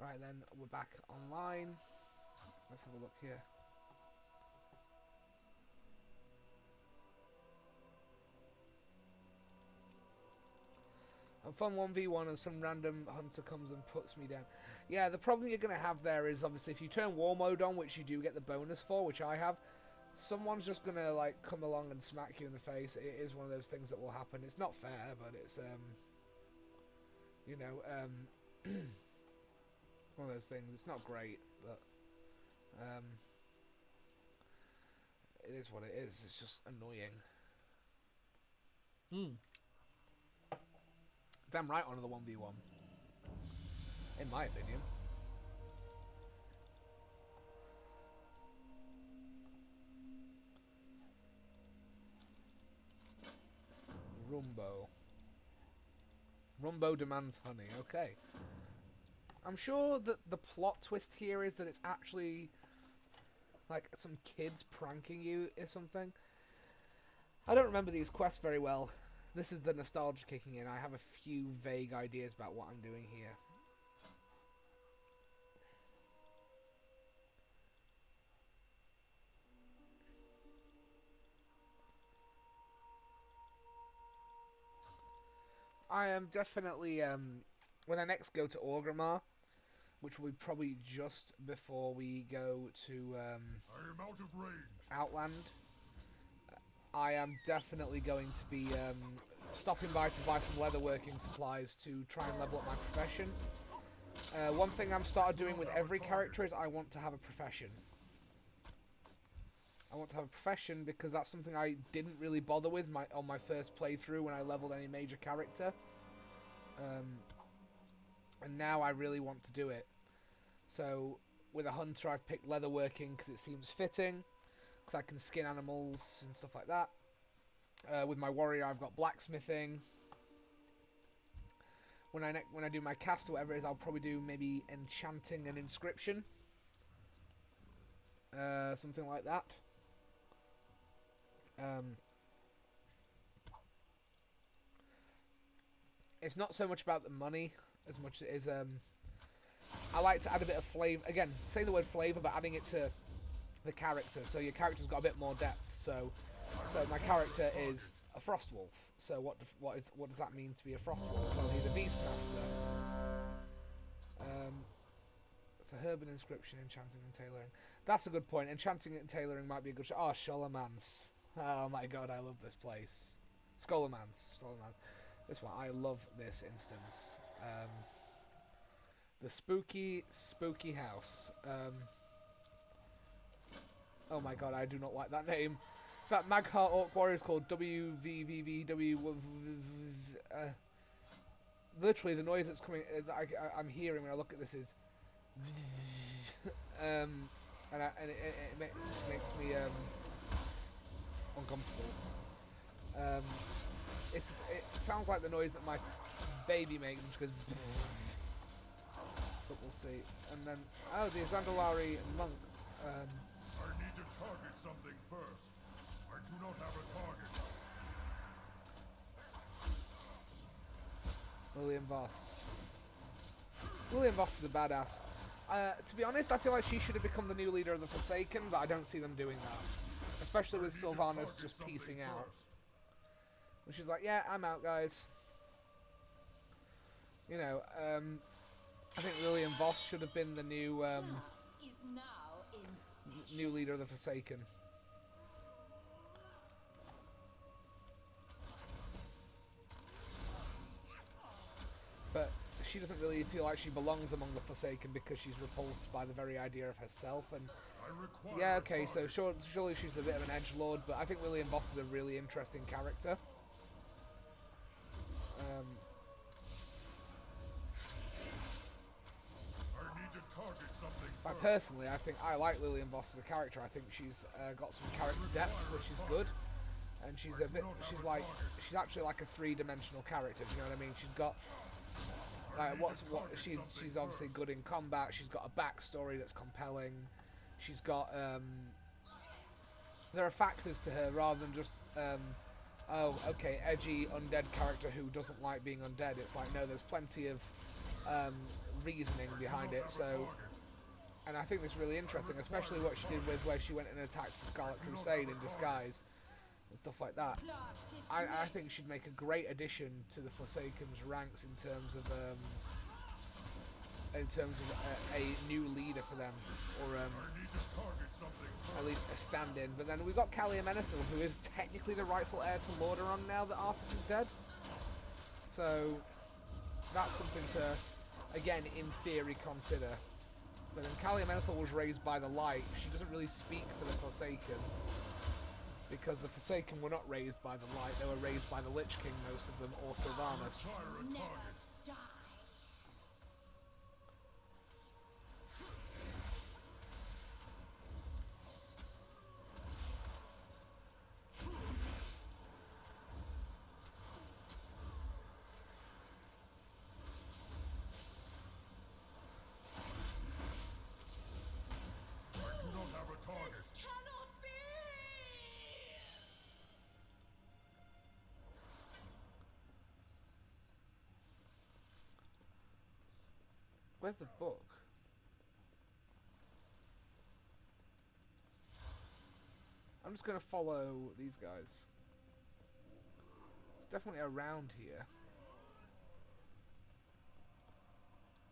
Right then, we're back online. Let's have a look here. I'm fun 1v1 and some random hunter comes and puts me down. Yeah, the problem you're going to have there is obviously if you turn war mode on, which you do get the bonus for, which I have, someone's just going to like come along and smack you in the face. It is one of those things that will happen. It's not fair, but it's, you know, one of those things. It's not great, but it is what it is. It's just annoying. Damn right on the 1v1. In my opinion. Rumbo. Rumbo demands honey. Okay. I'm sure that the plot twist here is that it's actually like some kids pranking you or something. I don't remember these quests very well. This is the nostalgia kicking in. I have a few vague ideas about what I'm doing here. I am definitely, when I next go to Orgrimmar, which will be probably just before we go to I am out of range. Outland, I am definitely going to be stopping by to buy some leatherworking supplies to try and level up my profession. One thing I'm started doing with every character is I want to have a profession. I want to have a profession because that's something I didn't really bother with on my first playthrough when I leveled any major character. And now I really want to do it. So with a hunter I've picked leatherworking because it seems fitting, because I can skin animals and stuff like that. With my warrior I've got blacksmithing. When I do my cast or whatever it is, I'll probably do maybe enchanting and inscription. Something like that. It's not so much about the money as much as it is. I like to add a bit of flavour. Again, say the word flavour, but adding it to the character, so your character's got a bit more depth. So my character is a frost wolf. So what does that mean to be a frost wolf? Well, he's a beastmaster. So herb and inscription, enchanting and tailoring. That's a good point. Enchanting and tailoring might be a good. Oh, Sholomance. Oh my god, I love this place. Scholomance. This one, I love this instance. The spooky house. Oh my god, I do not like that name. That Magheart Orc Warrior is called WVVW. Literally, the noise that's coming, I'm hearing when I look at this is, and it makes me uncomfortable. It sounds like the noise that my baby makes, which goes. But we'll see. And then, oh, the Zandalari monk. I need to target something first. I do not have a target. William Voss. William Voss is a badass. To be honest, I feel like she should have become the new leader of the Forsaken, but I don't see them doing that. Especially with Sylvanas just piecing out. When she's like, yeah, I'm out, guys. You know, I think William Voss should have been the new new leader of the Forsaken. But she doesn't really feel like she belongs among the Forsaken because she's repulsed by the very idea of herself. And yeah, okay, so surely she's a bit of an edgelord, but I think William Voss is a really interesting character. Personally, I think I like Lillian Voss as a character. I think she's got some character depth, which is good, and she's actually like a three-dimensional character. Do you know what I mean? She's got she's obviously good in combat. She's got a backstory that's compelling. She's got there are factors to her rather than just oh, okay, edgy undead character who doesn't like being undead. It's like, no, there's plenty of reasoning behind it. So, and I think this is really interesting, especially what she did with where she went and attacked the Scarlet Crusade in disguise and stuff like that. I think she'd make a great addition to the Forsaken's ranks in terms of a new leader for them, or at least a stand-in. But then we've got Calia Menethil, who is technically the rightful heir to Lordaeron now that Arthas is dead. So that's something to, again, in theory, consider. But then Calia Menethil was raised by the Light. She doesn't really speak for the Forsaken, because the Forsaken were not raised by the Light. They were raised by the Lich King, most of them, or Sylvanas. Where's the book? I'm just going to follow these guys. It's definitely around here.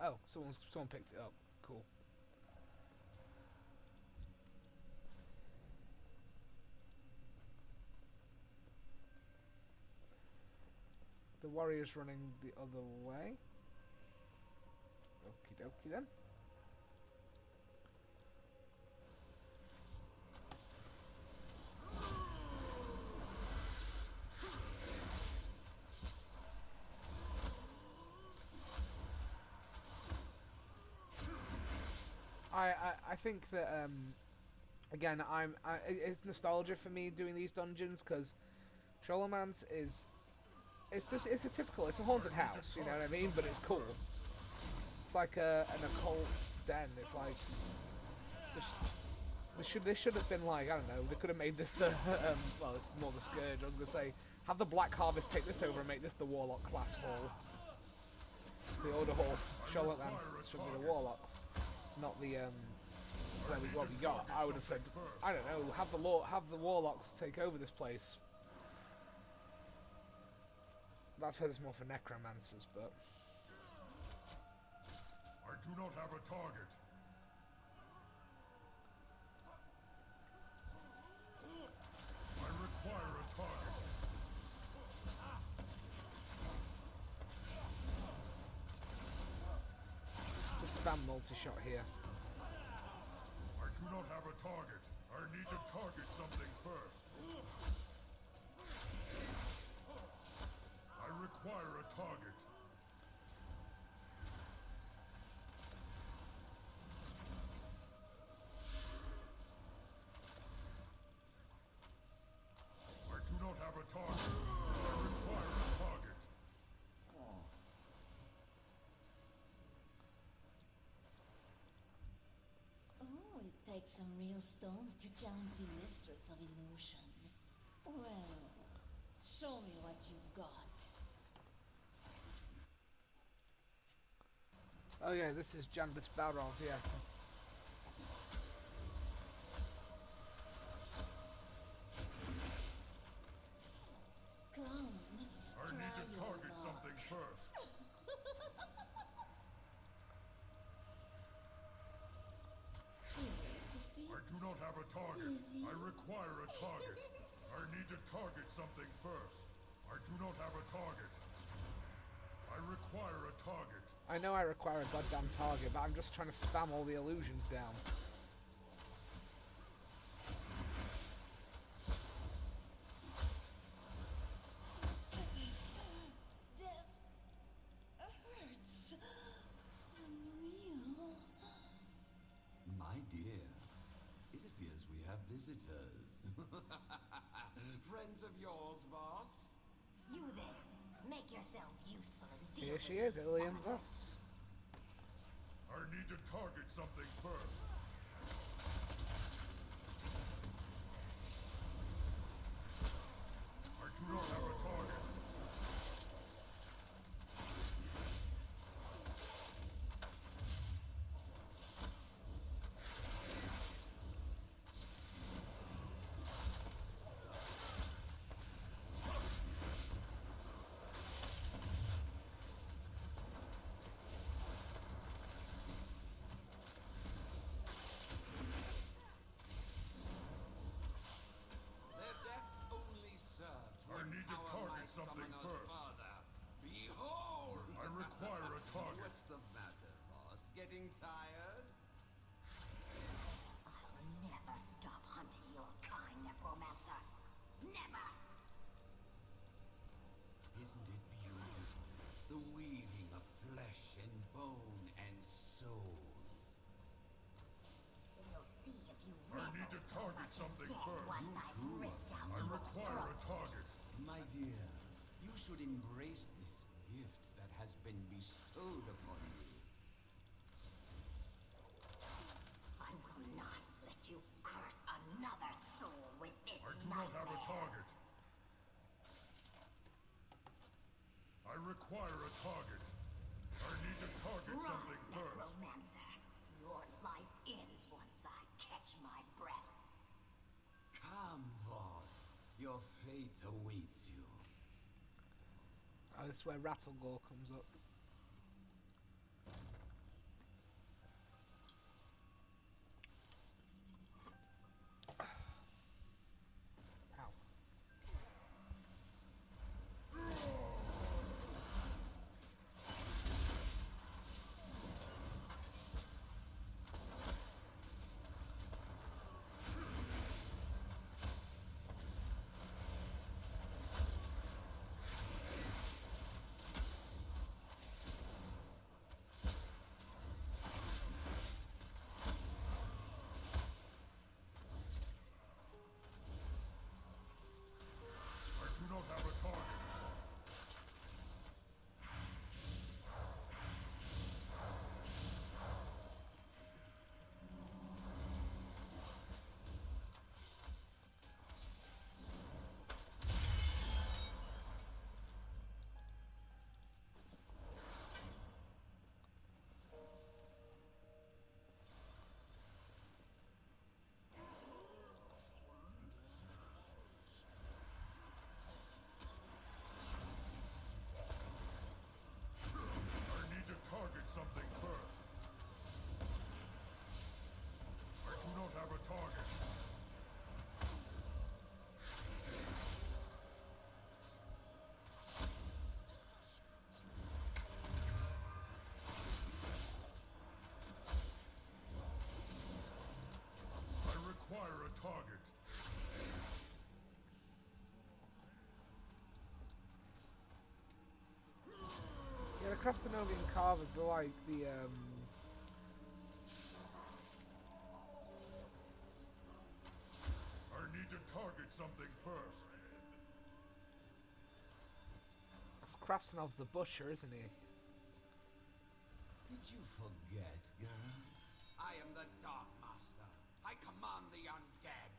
Oh, someone picked it up. Cool. The warrior's running the other way. Okie dokie then. I think that again it's nostalgia for me doing these dungeons, because Sholomance is it's a haunted house, you know what I mean, but it's cool. It's like an occult den. It's like this should have been like, I don't know, they could have made this the well, it's more the Scourge. I was gonna say, have the Black Harvest take this over and make this the Warlock class hall. The Order Hall. Sholomance should be the Warlocks, not the what we got. I would have said, I don't know, have the Warlocks take over this place. That's where there's more for necromancers, but I do not have a target. I require a target. just spam multi-shot here. I do not have a target. I need to target something first. I require a target. I do not have a target. I require a target. Oh, it takes some real stones to challenge the mistress of illusion. Well, show me what you've got. Oh yeah, this is Janvis Barov, yeah. Come, I need to target something first. I do not have a target. I require a target. I need to target something first. I do not have a target. I require a target. I know I require a goddamn target, but I'm just trying to spam all the illusions down. Death hurts. Unreal. My dear, it appears we have visitors. Friends of yours, Voss? You then, make yourselves useful and deal Here with she is, these Ilian bastards. Voss. I need to target something first. I do not have a target. getting tired? I'll never stop hunting your kind, necromancer. Never! Isn't it beautiful? The weaving of flesh and bone and soul. We'll see if you I need to target something first. once I've ripped out I your require a throat. target. My dear, you should embrace this gift that has been bestowed upon you. I will not let you curse another soul with this I do not have a nightmare. target. I require a target. I need to target Run, something first. necromancer. Your life ends once I catch my breath. Come, Voss. Your fate awaits you. Oh, this is where Rattlegore comes up. Ow. I do not have a target. I need to target something first. I do not have a target. I require a target. Yeah, the Crestanovian carvers, they're like the I need to target something first. because Krastenov's the butcher, isn't he? Did you forget, girl? I am the Dark Master. I command the undead.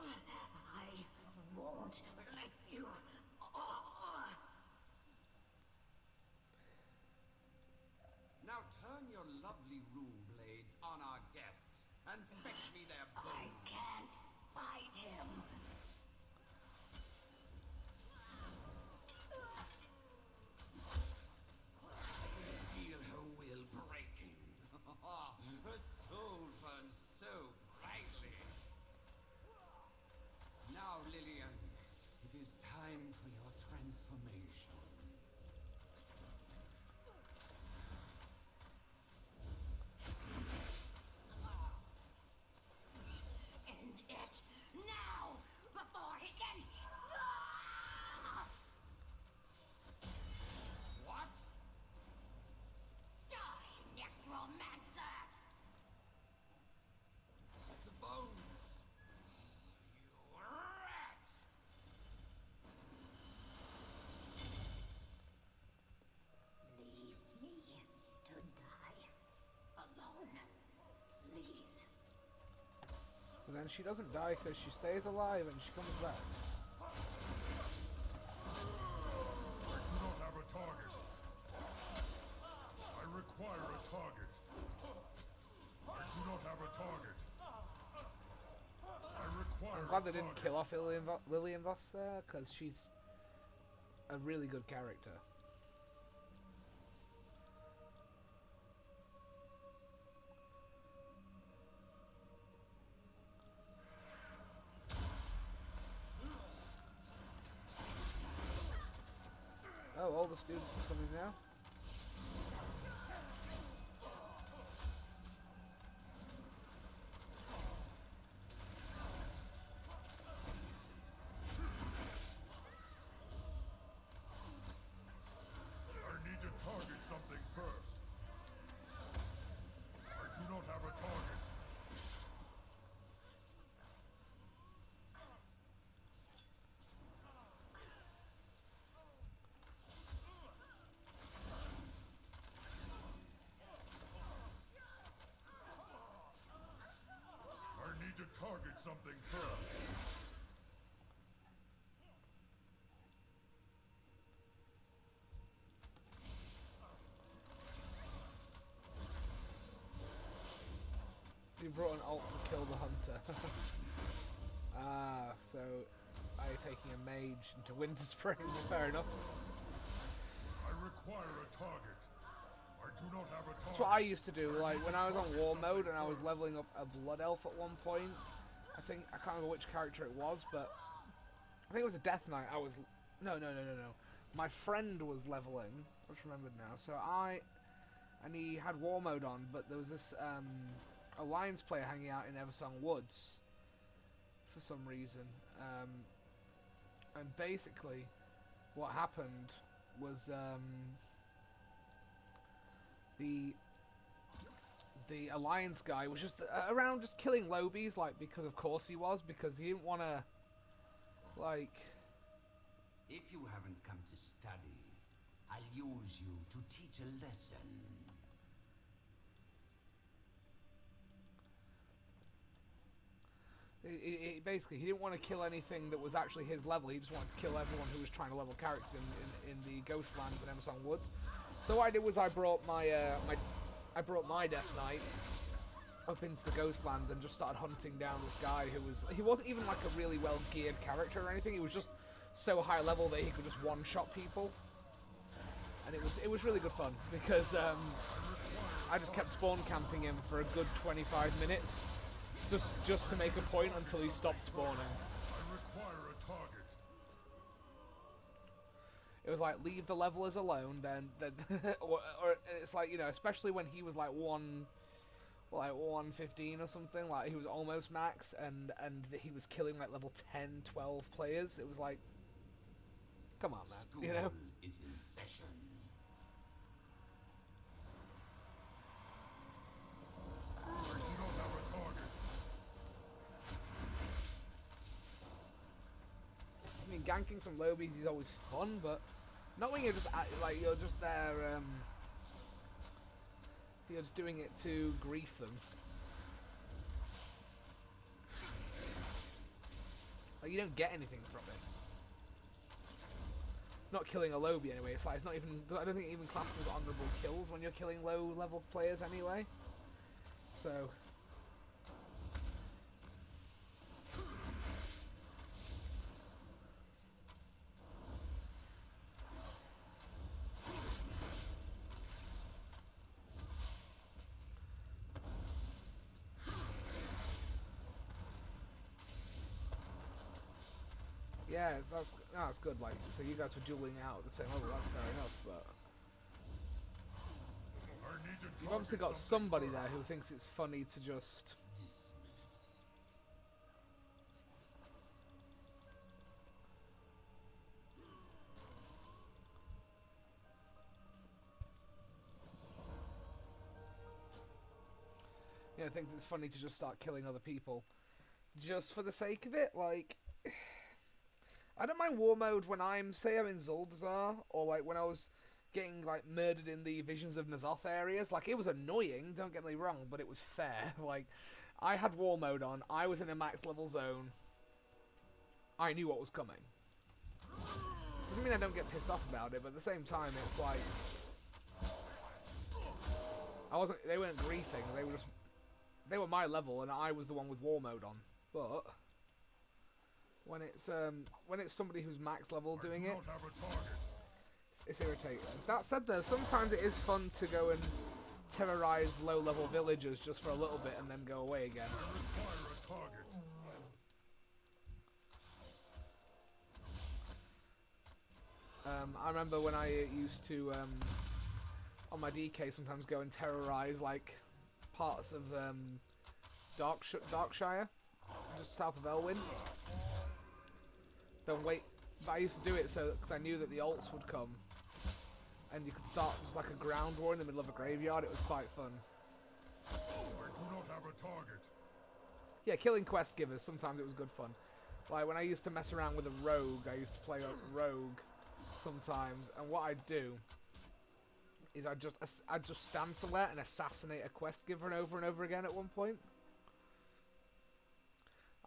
I won't let you. Now turn your lovely rune blades on our guests and fetch me their I bones. can't fight him. Feel her will breaking. Her soul burns so brightly. Now, Lillian, it is time for your transformation. End it now before he can. What? Die, necromancer! The bones! You rat! Leave me to die alone, please. But then she doesn't die because she stays alive and she comes back. I do not have a target. I require a target. I do not have a target. I require I'm glad a they didn't target. kill off Lillian Voss there, because she's a really good character. Oh, all the students are coming now. something first. You brought an ult to kill the hunter. Ah, so I taking a mage into Winter Spring. Fair enough. I require a target. I do not have a target. That's what I used to do. Like when I was on war mode and I was leveling up a blood elf at one point. I can't remember which character it was, but I think it was a death knight. No. My friend was leveling. I just remembered now. So and he had war mode on, but there was this alliance player hanging out in Eversong Woods for some reason. And basically, what happened was the alliance guy was just around just killing lobies, like, because of course he was, because he didn't want to, like... If you haven't come to study, I'll use you to teach a lesson. Basically, he didn't want to kill anything that was actually his level. He just wanted to kill everyone who was trying to level characters in the Ghostlands and Eversong Woods. So what I did was I brought my Death Knight up into the Ghostlands and just started hunting down this guy he wasn't even like a really well geared character or anything. He was just so high level that he could just one-shot people, and it was really good fun because I just kept spawn camping him for a good 25 minutes. Just to make a point until he stopped spawning. I require a target. It was like, leave the levelers alone, then or it's like, you know, especially when he was like 115 or something, like he was almost max, and he was killing like level 10, 12 players. It was like, come on, man, School you know. is in session. I do not have a target. I mean, ganking some lobies is always fun, but not when you're just like you're just there. You're just doing it to grief them. Like, you don't get anything from it. Not killing a lobby anyway. It's like it's not even. I don't think it even classes as honourable kills when you're killing low level players anyway. So. Yeah, that's good. Like, so you guys were dueling out at the same level. That's fair enough, but I need to you've obviously got somebody there who thinks it's funny to just. You know, thinks it's funny to just start killing other people, just for the sake of it. Like, I don't mind war mode when I'm in Zuldazar, or like when I was getting like murdered in the Visions of N'Zoth areas. Like, it was annoying, don't get me wrong, but it was fair. Like, I had war mode on, I was in a max level zone, I knew what was coming. Doesn't mean I don't get pissed off about it, but at the same time, it's like, they weren't griefing, they were my level, and I was the one with war mode on. But when it's somebody who's max level doing it, it's irritating. That said, though, sometimes it is fun to go and terrorize low level villagers just for a little bit and then go away again. I remember when I used to on my DK sometimes go and terrorize like parts of Darkshire, just south of Elwyn. Then wait, but I used to do it because I knew that the ults would come, and you could start just like a ground war in the middle of a graveyard. It was quite fun. I do not have a target. Yeah, killing quest givers. Sometimes it was good fun. Like when I used to mess around with a rogue, I used to play a rogue sometimes, and what I'd do is I'd just stand somewhere and assassinate a quest giver over and over again at one point.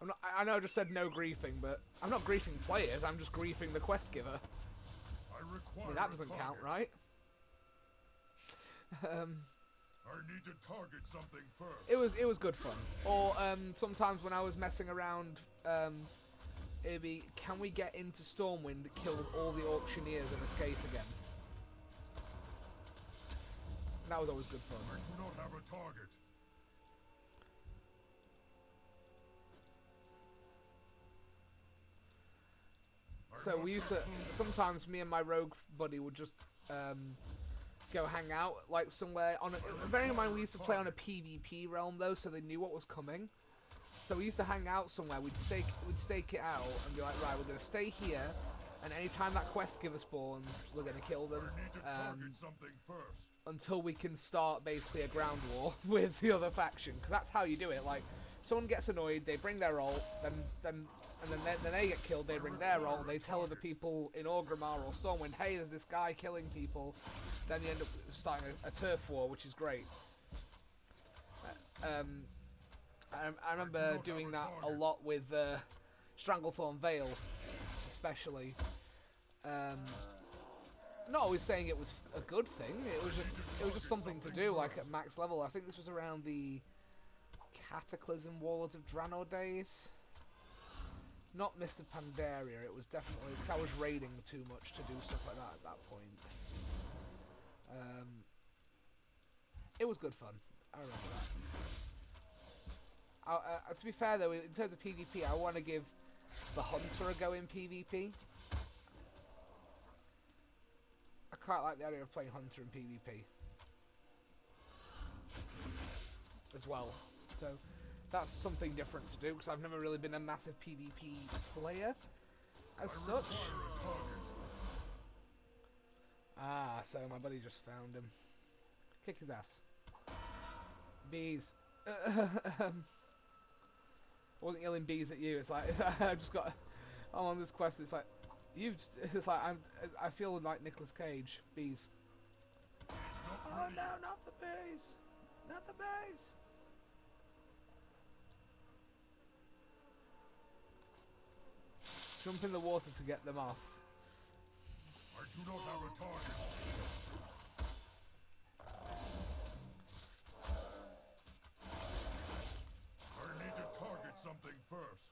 I'm not. I know I just said no griefing, but I'm not griefing players. I'm just griefing the quest giver. I mean, that doesn't count, right? I need to target something first. It was good fun. Or sometimes when I was messing around, it'd be, can we get into Stormwind, kill all the auctioneers and escape again? That was always good fun. I do not have a target. So we used to, sometimes me and my rogue buddy would just go hang out like somewhere on a, bearing in mind we used to play on a PvP realm though, so they knew what was coming. So we used to hang out somewhere, we'd stake it out and be like, right, we're going to stay here, and anytime that quest giver spawns, we're going to kill them until we can start basically a ground war with the other faction, because that's how you do it. Like, someone gets annoyed, they bring their ult, then they get killed, they bring their ult, they tell other people in Orgrimmar or Stormwind, hey, there's this guy killing people, then you end up starting a turf war, which is great. I remember doing that a lot with Stranglethorn Vale, especially. Not always saying it was a good thing. It was just something to do, like at max level. I think this was around the Cataclysm Warlords of Draenor days. Not Mr. Pandaria. It was definitely, because I was raiding too much to do stuff like that at that point. It was good fun. I remember that. To be fair though, in terms of PvP, I want to give the Hunter a go in PvP. I quite like the idea of playing Hunter in PvP as well. So that's something different to do, because I've never really been a massive PvP player as such. Ah, so my buddy just found him. Kick his ass. Bees. I wasn't yelling bees at you. It's like I just got. I'm on this quest. It's like It's like I feel like Nicolas Cage. Bees. Oh no, not the bees! Not the bees! Jump in the water to get them off. I do not have a target. I need to target something first.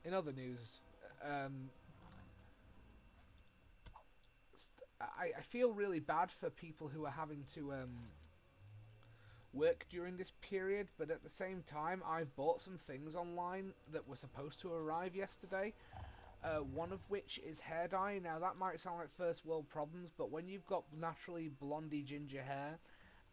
In other news, I feel really bad for people who are having to work during this period, but at the same time, I've bought some things online that were supposed to arrive yesterday. One of which is hair dye. Now that might sound like first world problems, but when you've got naturally blondie ginger hair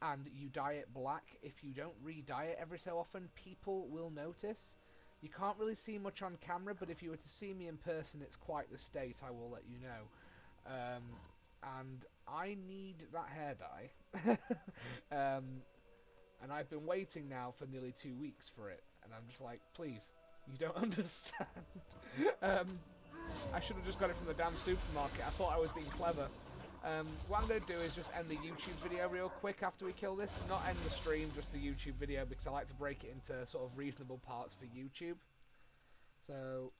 and you dye it black, if you don't re-dye it every so often, people will notice. You can't really see much on camera, but if you were to see me in person, it's quite the state, I will let you know. And I need that hair dye. And I've been waiting now for nearly 2 weeks for it, and I'm just like, please, you don't understand. I should have just got it from the damn supermarket. I thought I was being clever. What I'm going to do is just end the YouTube video real quick after we kill this. Not end the stream, just the YouTube video, because I like to break it into sort of reasonable parts for YouTube. So,